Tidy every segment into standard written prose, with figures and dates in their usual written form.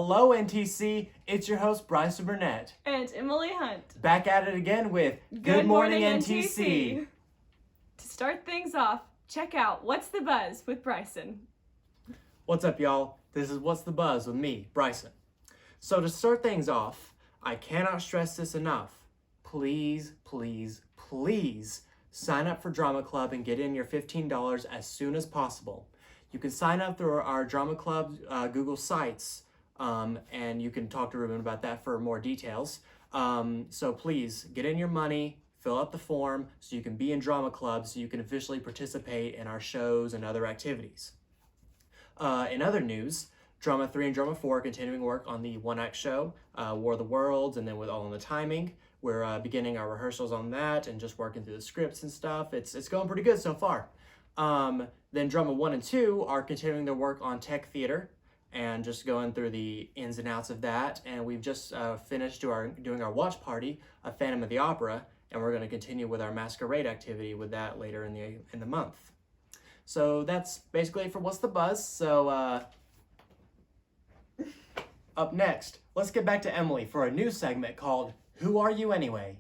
Hello, NTC. It's your host, Bryson Burnett. And Emily Hunt. Back at it again with Good Morning NTC. To start things off, check out What's the Buzz with Bryson. What's up, y'all? This is What's the Buzz with me, Bryson. So to start things off, I cannot stress this enough. Please, please, please sign up for Drama Club and get in your $15 as soon as possible. You can sign up through our Drama Club Google Sites, and you can talk to Ruben about that for more details. So please, get in your money, fill out the form so you can be in Drama Club so you can officially participate in our shows and other activities. In other news, Drama 3 and Drama 4 are continuing work on the one-act show, War of the Worlds, and then with All in the Timing. We're beginning our rehearsals on that and just working through the scripts and stuff. It's going pretty good so far. Then Drama 1 and 2 are continuing their work on Tech Theater and just going through the ins and outs of that. And we've just finished doing our watch party of Phantom of the Opera, and we're going to continue with our masquerade activity with that later in the month. So that's basically it for What's the Buzz. So up next, let's get back to Emily for a new segment called Who Are You Anyway?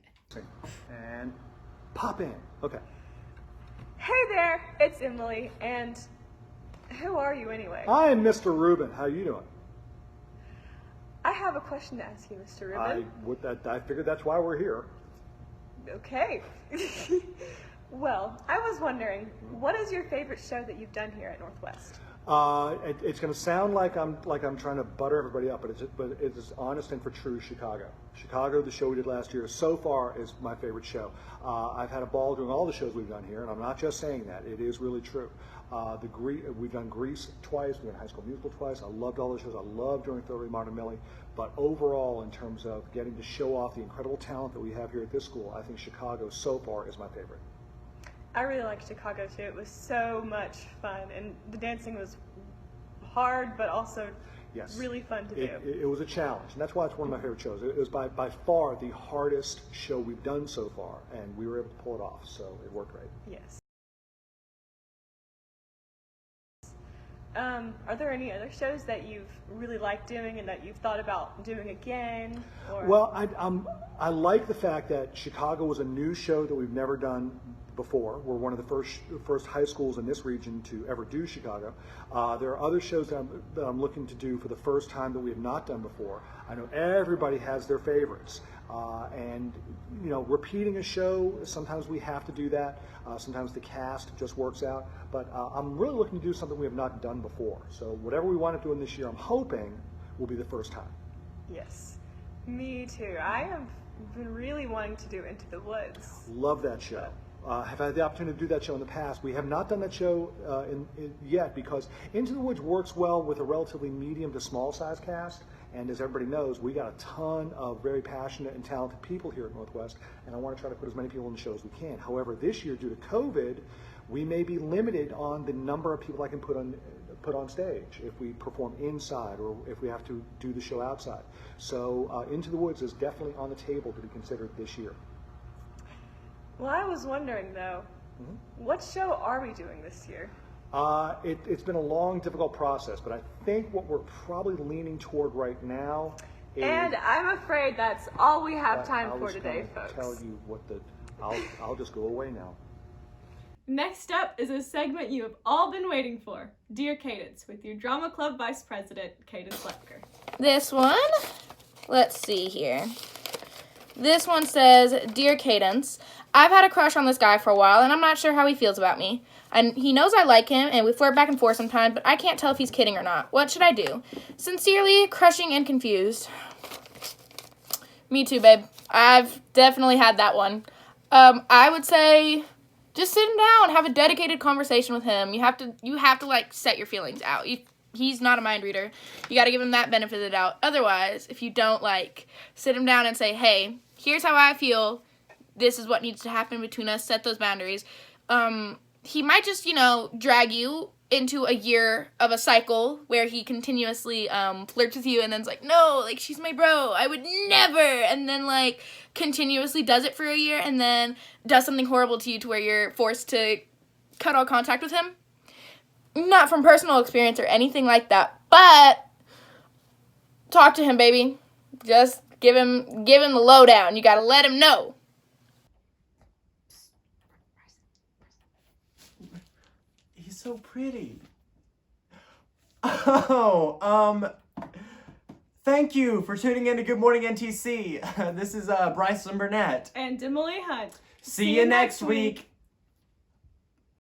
And pop in. Okay. Hey there, it's Emily, and who are you anyway? I'm Mr. Rubin. How you doing? I have a question to ask you, Mr. Rubin. I figured that's why we're here. Okay. Well, I was wondering, what is your favorite show that you've done here at Northwest? It's going to sound like I'm trying to butter everybody up, but it's honest and for true Chicago. Chicago, the show we did last year, so far is my favorite show. I've had a ball doing all the shows we've done here, and I'm not just saying that. It is really true. We've done Grease twice. We've done High School Musical twice. I loved all the shows. I loved doing Thoroughly Martin and Millie. But overall, in terms of getting to show off the incredible talent that we have here at this school, I think Chicago so far is my favorite. I really liked Chicago too. It was so much fun, and the dancing was hard, but also really fun to do. It was a challenge, and that's why it's one of my favorite shows. It was by far the hardest show we've done so far, and we were able to pull it off, so it worked great. Yes. Are there any other shows that you've really liked doing and that you've thought about doing again? Or? Well, I like the fact that Chicago was a new show that we've never done before. We're one of the first high schools in this region to ever do Chicago. There are other shows that I'm looking to do for the first time that we have not done before. I know everybody has their favorites. And, you know, repeating a show, sometimes we have to do that. Sometimes the cast just works out. But I'm really looking to do something we have not done before. So whatever we wind up doing this year, I'm hoping will be the first time. Yes, me too. I have been really wanting to do Into the Woods. Love that show. Have had the opportunity to do that show in the past. We have not done that show yet because Into the Woods works well with a relatively medium to small size cast. And as everybody knows, we got a ton of very passionate and talented people here at Northwest, and I want to try to put as many people in the show as we can. However, this year, due to COVID, we may be limited on the number of people I can put on stage if we perform inside or if we have to do the show outside. So Into the Woods is definitely on the table to be considered this year. Well, I was wondering, though, what show are we doing this year? It's been a long, difficult process, but I think what we're probably leaning toward right now is... And I'm afraid that's all we have time for today, folks. Tell you what I'll just go away now. Next up is a segment you have all been waiting for, Dear Cadence, with your Drama Club Vice President, Cadence Lepker. This one, let's see here. This one says, Dear Cadence, I've had a crush on this guy for a while, and I'm not sure how he feels about me. And he knows I like him, and we flirt back and forth sometimes, but I can't tell if he's kidding or not. What should I do? Sincerely, crushing and confused. Me too, babe. I've definitely had that one. I would say just sit him down, have a dedicated conversation with him. You have to like set your feelings out. He's not a mind reader. You got to give him that benefit of the doubt. Otherwise, if you don't like sit him down and say, hey, here's how I feel. This is what needs to happen between us. Set those boundaries. He might just, drag you into a year of a cycle where he continuously flirts with you and then's like, no, like, she's my bro. I would never. And then, like, continuously does it for a year and then does something horrible to you to where you're forced to cut all contact with him. Not from personal experience or anything like that, but Talk to him, baby. Just give him the lowdown. You gotta let him know. He's so pretty. Oh, thank you for tuning in to Good Morning NTC. This is Bryson Burnett. And Emily Hunt. See you next week.